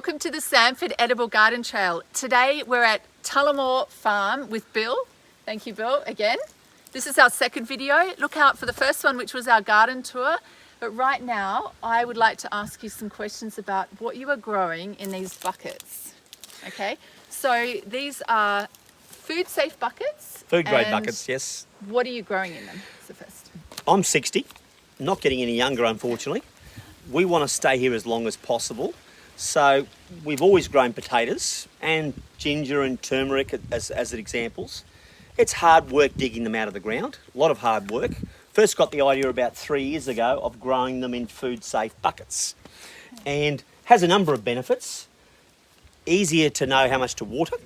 Welcome to the Sanford Edible Garden Trail. Today we're at Tullamore Farm with Bill. Thank you, Bill, again. This is our second video. Look out for the first one, which was our garden tour. But right now, I would like to ask you some questions about what you are growing in these buckets. Okay, so these are food safe buckets. Food grade buckets, yes. What are you growing in them? That's the first. I'm 60, not getting any younger, unfortunately. We want to stay here as long as possible. So we've always grown potatoes and ginger and turmeric as examples. It's hard work digging them out of the ground, a lot of hard work. First got the idea about 3 years ago of growing them in food safe buckets, and has a number of benefits. Easier to know how much to water.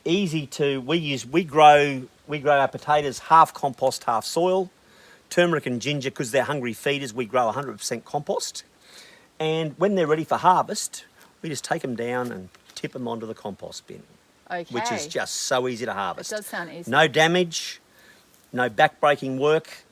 We grow our potatoes half compost, half soil. Turmeric and ginger, because they're hungry feeders, we grow 100% compost. And when they're ready for harvest, we just take them down and tip them onto the compost bin. Okay. Which is just so easy to harvest. It does sound easy. No damage, no back-breaking work.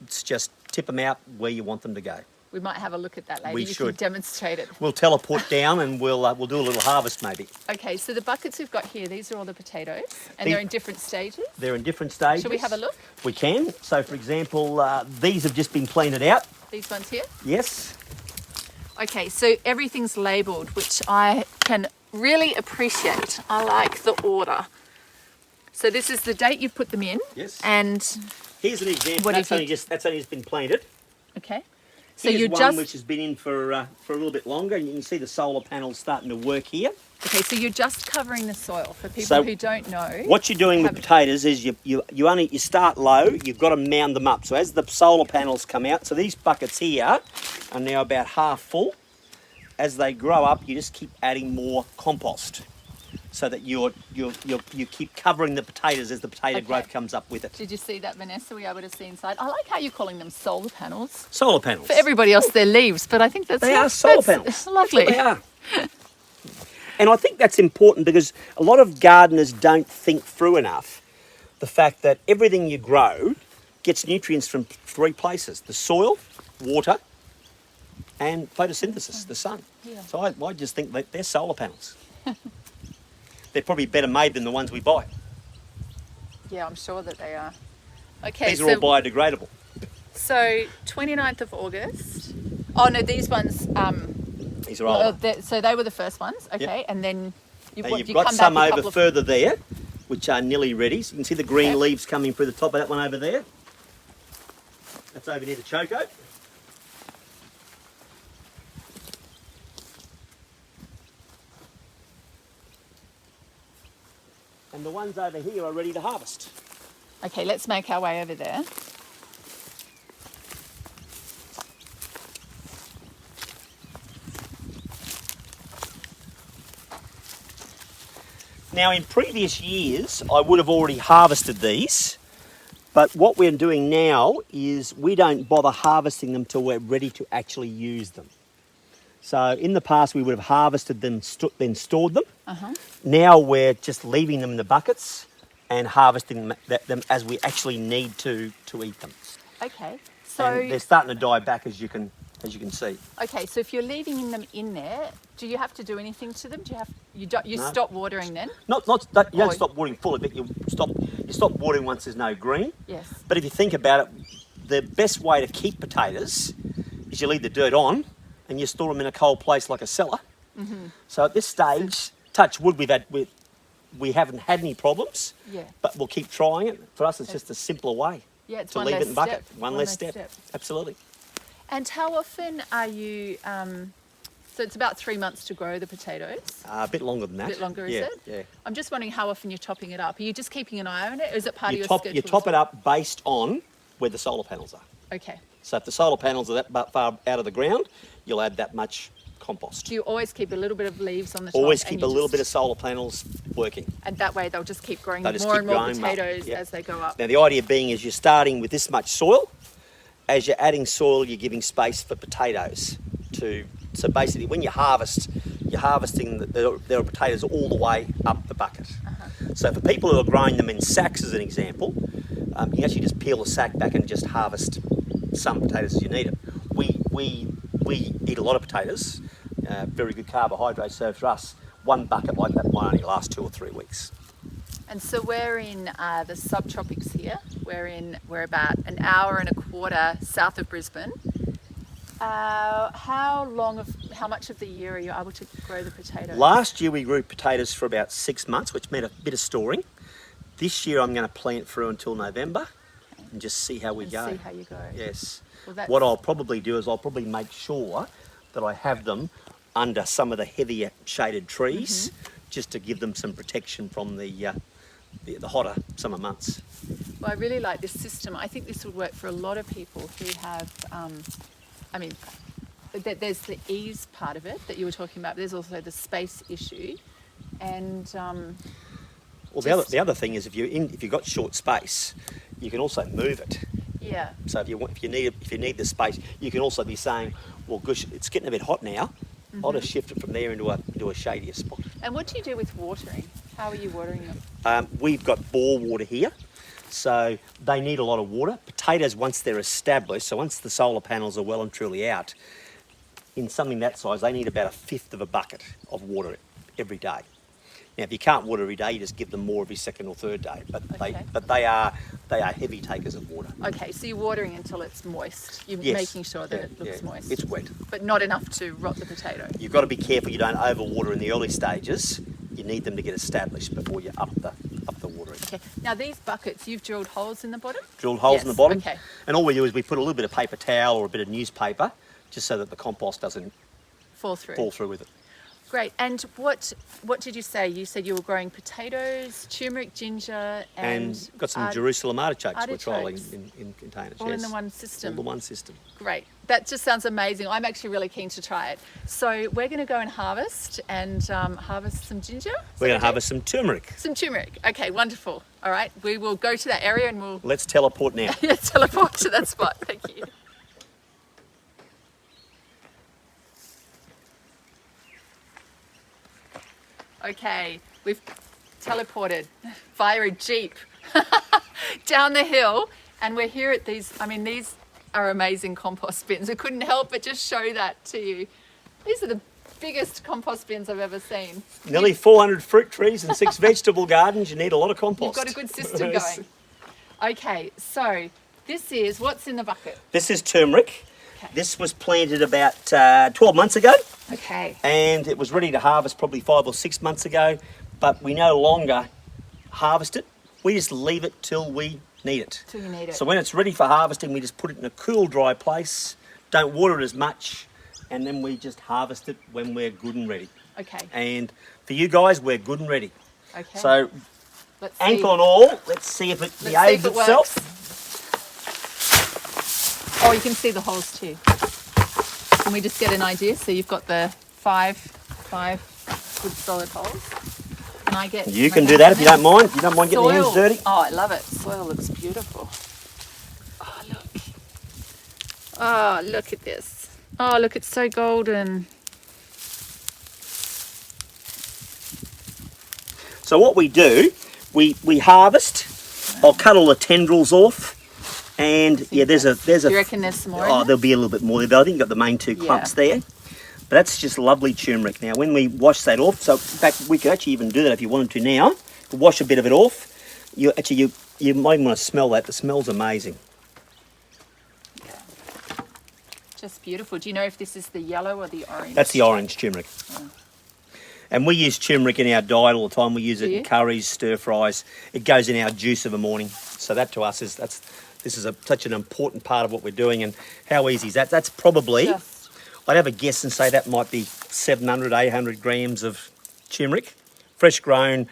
It's just tip them out where you want them to go. We might have a look at that later. We you should. Can demonstrate it. We'll teleport down and we'll do a little harvest maybe. Okay, so the buckets we've got here, these are all the potatoes, and they're in different stages. They're in different stages. Should we have a look? We can. So, for example, these have just been planted out. These ones here? Yes. Okay, so everything's labelled, which I can really appreciate. I like the order. So this is the date you put them in. Yes. And here's an example. That's only just been planted. Okay. So Here's you one just which has been in for a little bit longer, and you can see the solar panels starting to work here. okay. So you're just covering the soil for people who don't know. What you're doing with potatoes is you start low. You've got to mound them up. So as the solar panels come out, so these buckets here are now about half full. As they grow up, you just keep adding more compost, so that you keep covering the potatoes as the potato growth comes up with it. Did you see that, Vanessa? Were you able to see inside? I like how you're calling them solar panels. Solar panels. For everybody else, they're leaves, but I think They are solar panels. Lovely. They are. And I think that's important because a lot of gardeners don't think through enough the fact that everything you grow gets nutrients from 3 places: the soil, water, and photosynthesis, the sun. Yeah. So I just think that they're solar panels. They're probably better made than the ones we buy. Yeah, I'm sure that they are. Okay, These are all biodegradable. So 29th of August. Oh no, these ones. These are old. So they were the first ones. Okay, Yep. and then Now you've got some over further there, which are nearly ready. So you can see the green leaves coming through the top of that one over there. That's over near the choco. And the ones over here are ready to harvest. Okay, let's make our way over there. Now, in previous years, I would have already harvested these, but what we're doing now is we don't bother harvesting them till we're ready to actually use them. So in the past, we would have harvested them, then stored them. Now we're just leaving them in the buckets and harvesting them as we actually need to eat them. Okay, so And they're starting to die back, as you can see. okay, so if you're leaving them in there, do you have to do anything to them? Do you have you No. stop watering then? You don't stop watering fully, but you stop watering once there's no green. Yes. But if you think about it, the best way to keep potatoes is you leave the dirt on and you store them in a cold place like a cellar. So at this stage, touch wood, we haven't had any problems. Yeah. But we'll keep trying it. For us, it's just a simpler way Yeah, it's to one leave less it in bucket. step. One less step. Absolutely. And how often are you? So it's about 3 months to grow the potatoes. A bit longer than that. A bit longer, is yeah, it? Yeah. I'm just wondering how often you're topping it up. Are you just keeping an eye on it, or is it part of your schedule? You top it up based on where the solar panels are. Okay. So if the solar panels are that far out of the ground, you'll add that much compost. Do you always keep a little bit of leaves on the top? Always keep a little bit of solar panels working. And that way they'll just keep growing They'll just more keep and more growing potatoes up. as they go up. Now the idea being is you're starting with this much soil. As you're adding soil, you're giving space for potatoes to. So basically, when you harvest, you're harvesting there are potatoes all the way up the bucket. So for people who are growing them in sacks, as an example, you can actually just peel the sack back and just harvest some potatoes as you need it. We eat a lot of potatoes. very good carbohydrates. So for us, one bucket like that might only last 2 or 3 weeks. And so we're in the subtropics here. We're about an hour and a quarter south of Brisbane. How much of the year are you able to grow the potatoes? Last year we grew potatoes for about 6 months, which meant a bit of storing. This year I'm going to plant through until November and just see how we go. See how you go. Yes. Well, what I'll probably do is I'll probably make sure that I have them under some of the heavier shaded trees, just to give them some protection from the hotter summer months. Well, I really like this system. I think this would work for a lot of people who have, there's the ease part of it that you were talking about, but there's also the space issue. And well, the other thing is if you've got short space, you can also move it. Yeah. So if you need the space, you can also be saying, well, gosh, it's getting a bit hot now. I'll just shift it from there into a shadier spot. And what do you do with watering? How are you watering them? We've got bore water here, so they need a lot of water. Potatoes, once they're established, so once the solar panels are well and truly out, in something that size, they need about 1/5 of a bucket of water every day. Now, if you can't water every day, you just give them more every second or third day. But they are heavy takers of water. Okay, so you're watering until it's moist. You're Yes. making sure that it looks moist. It's wet. But not enough to rot the potato. You've got to be careful you don't overwater in the early stages. You need them to get established before you up the watering. Okay. Now these buckets, you've drilled holes in the bottom? Drilled holes in the bottom. Okay. And all we do is we put a little bit of paper towel or a bit of newspaper just so that the compost doesn't Fall through. fall through with it. Great. And what did you say? You said you were growing potatoes, turmeric, ginger, and got some Jerusalem artichokes we're trialling artichokes. in containers. all yes. in the one system. All the one system. Great. That just sounds amazing. I'm actually really keen to try it. So we're going to go and harvest some ginger. We're going to harvest some turmeric. Some turmeric. Okay, wonderful. All right, we will go to that area and we'll Let's teleport now. teleport to that spot. Thank you. Okay, we've teleported via a Jeep down the hill, and we're here at these. I mean, these are amazing compost bins. I couldn't help but just show that to you. These are the biggest compost bins I've ever seen. Nearly 400 fruit trees and 6 vegetable gardens. You need a lot of compost. You've got a good system going. Okay, so this is what's in the bucket. This is turmeric. Okay. This was planted about 12 months ago. Okay. And it was ready to harvest probably 5 or 6 months ago, but we no longer harvest it. We just leave it till we need it. Till you need it. So when it's ready for harvesting, we just put it in a cool, dry place, don't water it as much, and then we just harvest it when we're good and ready. Okay. And for you guys, we're good and ready. Okay. So let's see. ankle and all, let's see if it behaves itself. Oh, you can see the holes too. Can we just get an idea? So you've got the five good solid holes. Can I get? You can do that if you don't mind. You don't mind getting your hands dirty. Oh, I love it. Soil looks beautiful. Oh, look. Oh, look at this. Oh, look, it's so golden. So what we do, we harvest. I'll cut all the tendrils off. And yeah, there's a. Do you reckon there's some more? Oh, there'll be a little bit more there. I think you've got the main 2 clumps there. But that's just lovely turmeric. Now, when we wash that off, so in fact, we could actually even do that if you wanted to now. Wash a bit of it off. You might want to smell that. The smell's amazing. Yeah. Just beautiful. Do you know if this is the yellow or the orange? That's the orange turmeric. Oh. And we use turmeric in our diet all the time. We use it in curries, stir fries. It goes in our juice of a morning. So that to us is such an important part of what we're doing. And how easy is that? That's probably, I'd have a guess and say that might be 700, 800 grams of turmeric. Fresh grown,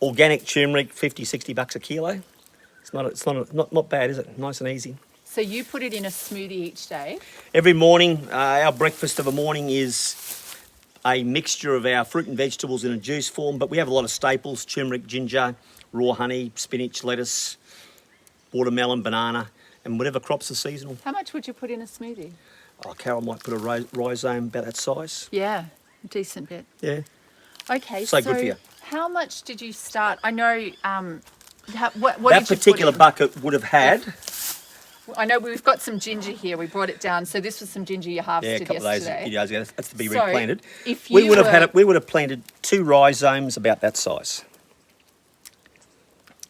organic turmeric, 50, 60 bucks a kilo. It's not bad, is it? Nice and easy. So you put it in a smoothie each day? Every morning, our breakfast of a morning is a mixture of our fruit and vegetables in a juice form, but we have a lot of staples: turmeric, ginger, raw honey, spinach, lettuce, watermelon, banana, and whatever crops are seasonal. How much would you put in a smoothie? Oh, Carol might put a rhizome about that size. Yeah, a decent bit. Yeah. Okay, So good for you. How much did you start? I know, what that did you particular put in? bucket would have had I know we've got some ginger here. We brought it down. So this was some ginger you Yeah, a harvested couple of yesterday. days ago. That's to be So, replanted. if We you would have were- we would have planted 2 rhizomes about that size.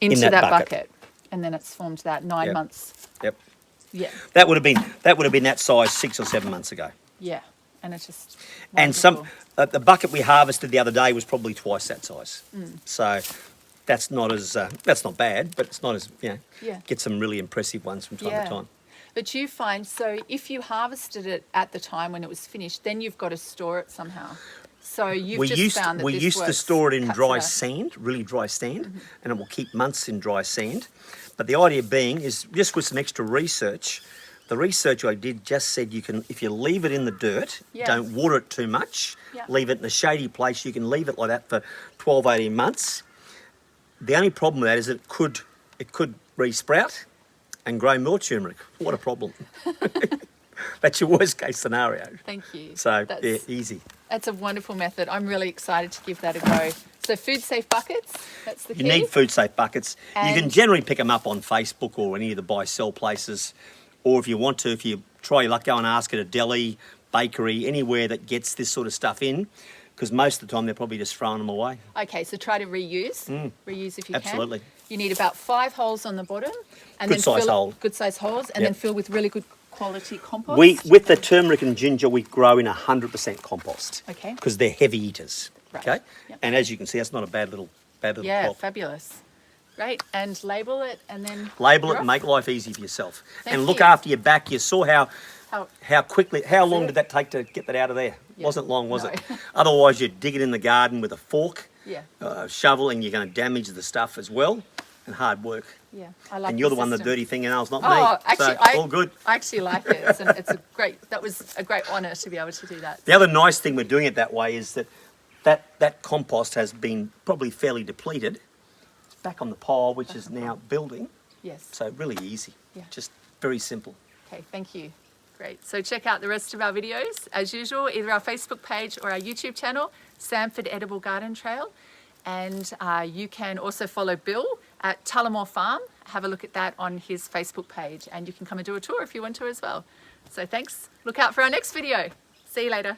into that that bucket. bucket. And then it's formed that 9 Yep. months. Yep. Yeah. That would have been that size 6 or 7 months ago. Yeah. And it's just And wonderful. the bucket we harvested the other day was probably twice that size. Mm. So that's not bad, but it's not as Yeah. get some really impressive ones from time to time. But you find, so if you harvested it at the time when it was finished, then you've got to store it somehow. So you've found that we this used to works, store it in cuts dry out. sand, really dry sand, and it will keep months in dry sand. But the idea being is just with some extra research. The research I did just said you can, if you leave it in the dirt, Yeah. don't water it too much, Yeah. leave it in a shady place, you can leave it like that for 12, 18 months. The only problem with that is it could re-sprout and grow more turmeric. What a problem. That's your worst case scenario. Thank you. So, That's, yeah, easy. That's a wonderful method. I'm really excited to give that a go. So food safe buckets, that's the key. You need food safe buckets. You can And- generally pick them up on Facebook or any of the buy sell places. Or if you want to, if you try your luck, go and ask at a deli, bakery, anywhere that gets this sort of stuff in. Because most of the time they're probably just throwing them away. Okay, so try to reuse. Reuse if you Absolutely. can. You need about 5 holes on the bottom. And Good then size fill hole. Good size holes. And Yep. then fill with really good quality compost. With the turmeric and ginger, we grow in 100% compost. Okay. Because they're heavy eaters. Right. Okay. Yep. And as you can see, that's not a bad little Yeah, crop. fabulous. Great. And label it and then Label you're it and off. make life easy for yourself. Thank and look you. after your back. You saw how long it. did that take to get that out of there? Yeah. Wasn't long, was No. it? Otherwise, you'd dig it in the garden with a fork, Yeah. shovel, and you're going to damage the stuff as well. And hard work. Yeah. I like And you're the one with system. the dirty fingernails, not me. Oh, actually, so, all good. I actually like it. That was a great honour to be able to do that. The other nice thing we're doing it that way is that compost has been probably fairly depleted. It's back on the pile, which is now building. Yes. So really easy. Yeah. Just very simple. Okay, thank you. Great. So check out the rest of our videos, as usual, either our Facebook page or our YouTube channel, Samford Edible Garden Trail. And you can also follow Bill at Tullamore Farm. Have a look at that on his Facebook page. And you can come and do a tour if you want to as well. So thanks. Look out for our next video. See you later.